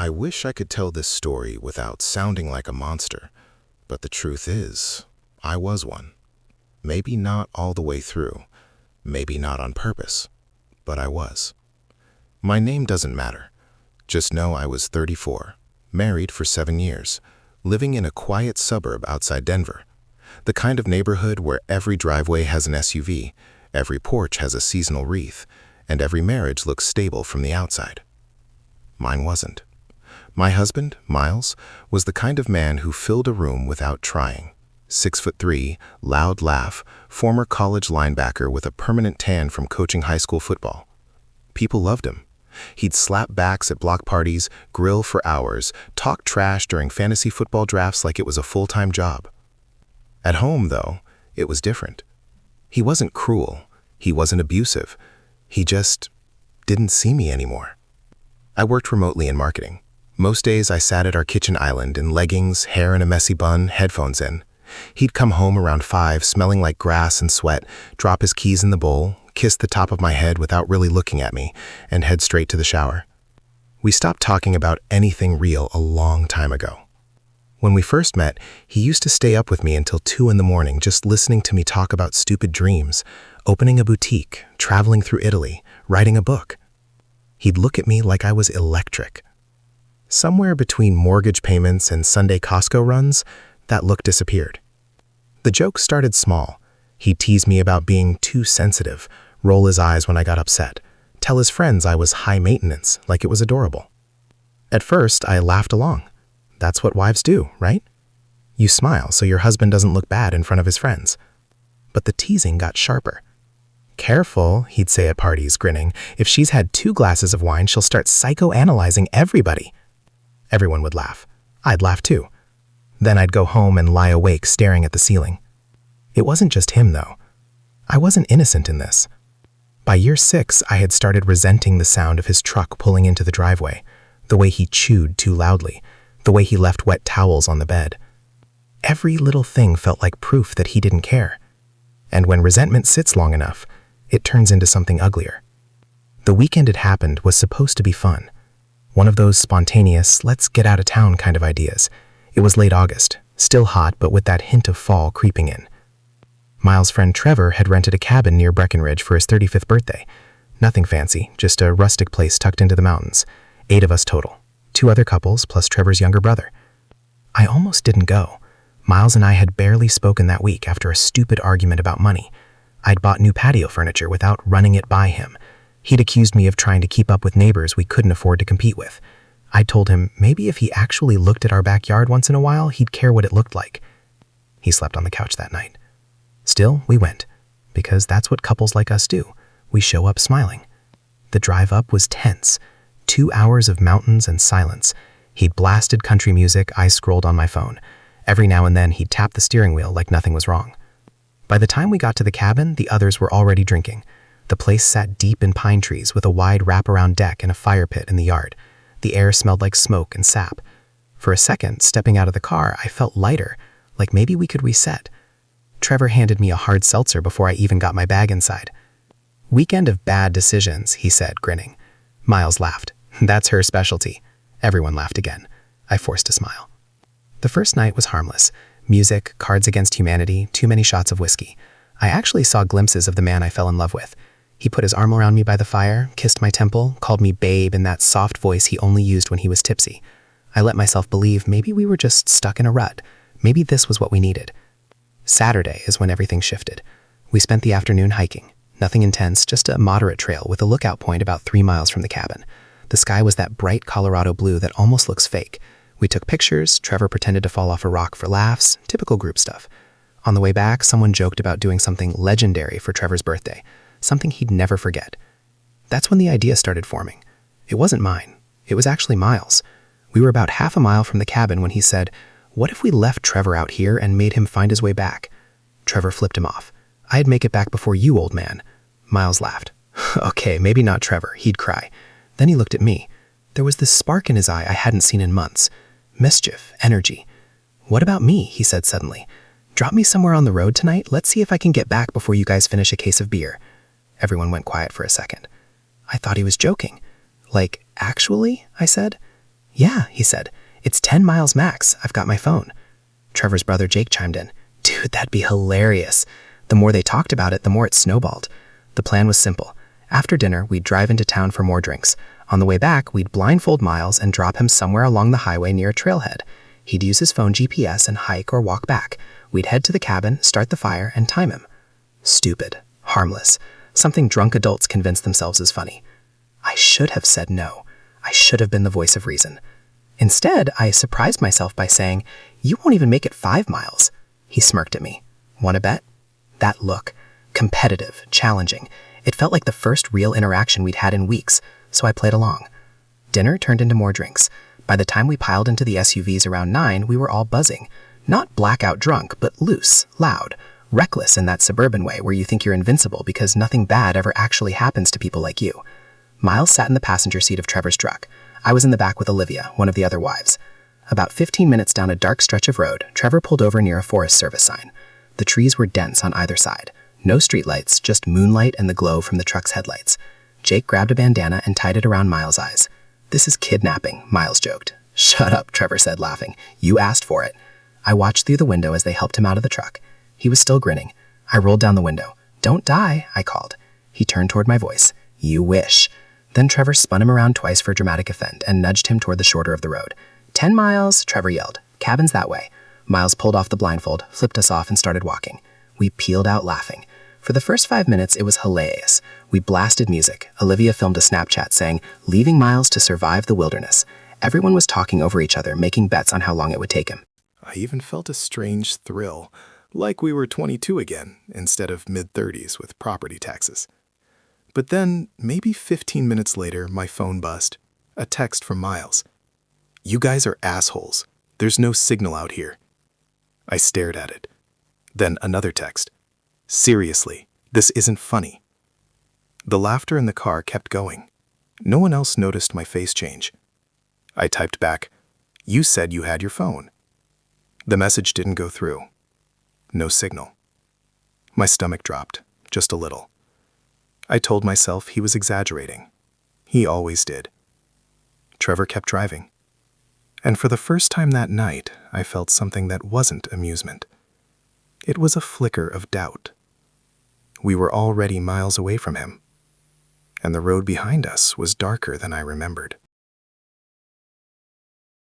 I wish I could tell this story without sounding like a monster, but the truth is, I was one. Maybe not all the way through, maybe not on purpose, but I was. My name doesn't matter. Just know I was 34, married for 7 years, living in a quiet suburb outside Denver. The kind of neighborhood where every driveway has an SUV, every porch has a seasonal wreath, and every marriage looks stable from the outside. Mine wasn't. My husband, Miles, was the kind of man who filled a room without trying. 6'3", loud laugh, former college linebacker with a permanent tan from coaching high school football. People loved him. He'd slap backs at block parties, grill for hours, talk trash during fantasy football drafts like it was a full-time job. At home, though, it was different. He wasn't cruel. He wasn't abusive. He just didn't see me anymore. I worked remotely in marketing. Most days I sat at our kitchen island in leggings, hair in a messy bun, headphones in. He'd come home around 5, smelling like grass and sweat, drop his keys in the bowl, kiss the top of my head without really looking at me, and head straight to the shower. We stopped talking about anything real a long time ago. When we first met, he used to stay up with me until 2 in the morning just listening to me talk about stupid dreams, opening a boutique, traveling through Italy, writing a book. He'd look at me like I was electric. Somewhere between mortgage payments and Sunday Costco runs, that look disappeared. The jokes started small. He'd tease me about being too sensitive, roll his eyes when I got upset, tell his friends I was high maintenance, like it was adorable. At first, I laughed along. That's what wives do, right? You smile so your husband doesn't look bad in front of his friends. But the teasing got sharper. Careful, he'd say at parties, grinning. If she's had 2 glasses of wine, she'll start psychoanalyzing everybody. Everyone would laugh. I'd laugh too. Then I'd go home and lie awake staring at the ceiling. It wasn't just him, though. I wasn't innocent in this. By year 6, I had started resenting the sound of his truck pulling into the driveway, the way he chewed too loudly, the way he left wet towels on the bed. Every little thing felt like proof that he didn't care. And when resentment sits long enough, it turns into something uglier. The weekend it happened was supposed to be fun. One of those spontaneous, let's get out of town kind of ideas. It was late August, still hot but with that hint of fall creeping in. Miles' friend Trevor had rented a cabin near Breckenridge for his 35th birthday. Nothing fancy, just a rustic place tucked into the mountains. 8 of us total. 2 other couples plus Trevor's younger brother. I almost didn't go. Miles and I had barely spoken that week after a stupid argument about money. I'd bought new patio furniture without running it by him. He'd accused me of trying to keep up with neighbors we couldn't afford to compete with. I told him maybe if he actually looked at our backyard once in a while, he'd care what it looked like. He slept on the couch that night. Still, we went, because that's what couples like us do. We show up smiling. The drive up was tense. 2 hours of mountains and silence. He'd blasted country music, I scrolled on my phone. Every now and then he'd tap the steering wheel like nothing was wrong. By the time we got to the cabin, the others were already drinking. The place sat deep in pine trees with a wide wraparound deck and a fire pit in the yard. The air smelled like smoke and sap. For a second, stepping out of the car, I felt lighter, like maybe we could reset. Trevor handed me a hard seltzer before I even got my bag inside. Weekend of bad decisions, he said, grinning. Miles laughed. That's her specialty. Everyone laughed again. I forced a smile. The first night was harmless. Music, Cards Against Humanity, too many shots of whiskey. I actually saw glimpses of the man I fell in love with. He put his arm around me by the fire, kissed my temple, called me babe in that soft voice he only used when he was tipsy. I let myself believe maybe we were just stuck in a rut. Maybe this was what we needed. Saturday is when everything shifted. We spent the afternoon hiking. Nothing intense, just a moderate trail with a lookout point about 3 miles from the cabin. The sky was that bright Colorado blue that almost looks fake. We took pictures, Trevor pretended to fall off a rock for laughs, typical group stuff. On the way back, someone joked about doing something legendary for Trevor's birthday, something he'd never forget. That's when the idea started forming. It wasn't mine. It was actually Miles. We were about half a mile from the cabin when he said, "What if we left Trevor out here and made him find his way back?" Trevor flipped him off. "I'd make it back before you, old man." Miles laughed. "Okay, maybe not Trevor," he'd cry. Then he looked at me. There was this spark in his eye I hadn't seen in months. Mischief, energy. "What about me?" he said suddenly. "Drop me somewhere on the road tonight. Let's see if I can get back before you guys finish a case of beer." Everyone went quiet for a second. I thought he was joking. "Like, actually?" I said. "Yeah," he said. "It's 10 miles max. I've got my phone." Trevor's brother Jake chimed in. "Dude, that'd be hilarious." The more they talked about it, the more it snowballed. The plan was simple. After dinner, we'd drive into town for more drinks. On the way back, we'd blindfold Miles and drop him somewhere along the highway near a trailhead. He'd use his phone GPS and hike or walk back. We'd head to the cabin, start the fire, and time him. Stupid. Harmless. Something drunk adults convince themselves is funny. I should have said no. I should have been the voice of reason. Instead, I surprised myself by saying, "You won't even make it 5 miles. He smirked at me. "Want to bet?" That look. Competitive. Challenging. It felt like the first real interaction we'd had in weeks, so I played along. Dinner turned into more drinks. By the time we piled into the SUVs around 9, we were all buzzing. Not blackout drunk, but loose, loud, reckless in that suburban way where you think you're invincible because nothing bad ever actually happens to people like you. Miles sat in the passenger seat of Trevor's truck. I was in the back with Olivia, one of the other wives. About 15 minutes down a dark stretch of road, Trevor pulled over near a Forest Service sign. The trees were dense on either side. No streetlights, just moonlight and the glow from the truck's headlights. Jake grabbed a bandana and tied it around Miles' eyes. "This is kidnapping," Miles joked. "Shut up," Trevor said, laughing. "You asked for it." I watched through the window as they helped him out of the truck. He was still grinning. I rolled down the window. "Don't die," I called. He turned toward my voice. "You wish." Then Trevor spun him around twice for dramatic effect and nudged him toward the shorter of the road. 10 miles, Trevor yelled. "Cabin's that way." Miles pulled off the blindfold, flipped us off, and started walking. We peeled out laughing. For the first 5 minutes, it was hilarious. We blasted music. Olivia filmed a Snapchat saying, "Leaving Miles to survive the wilderness." Everyone was talking over each other, making bets on how long it would take him. I even felt a strange thrill, like we were 22 again, instead of mid-30s with property taxes. But then, maybe 15 minutes later, my phone buzzed. A text from Miles. "You guys are assholes. There's no signal out here." I stared at it. Then another text. "Seriously, this isn't funny." The laughter in the car kept going. No one else noticed my face change. I typed back, "You said you had your phone." The message didn't go through. No signal. My stomach dropped, just a little. I told myself he was exaggerating. He always did. Trevor kept driving. And for the first time that night, I felt something that wasn't amusement. It was a flicker of doubt. We were already miles away from him, and the road behind us was darker than I remembered.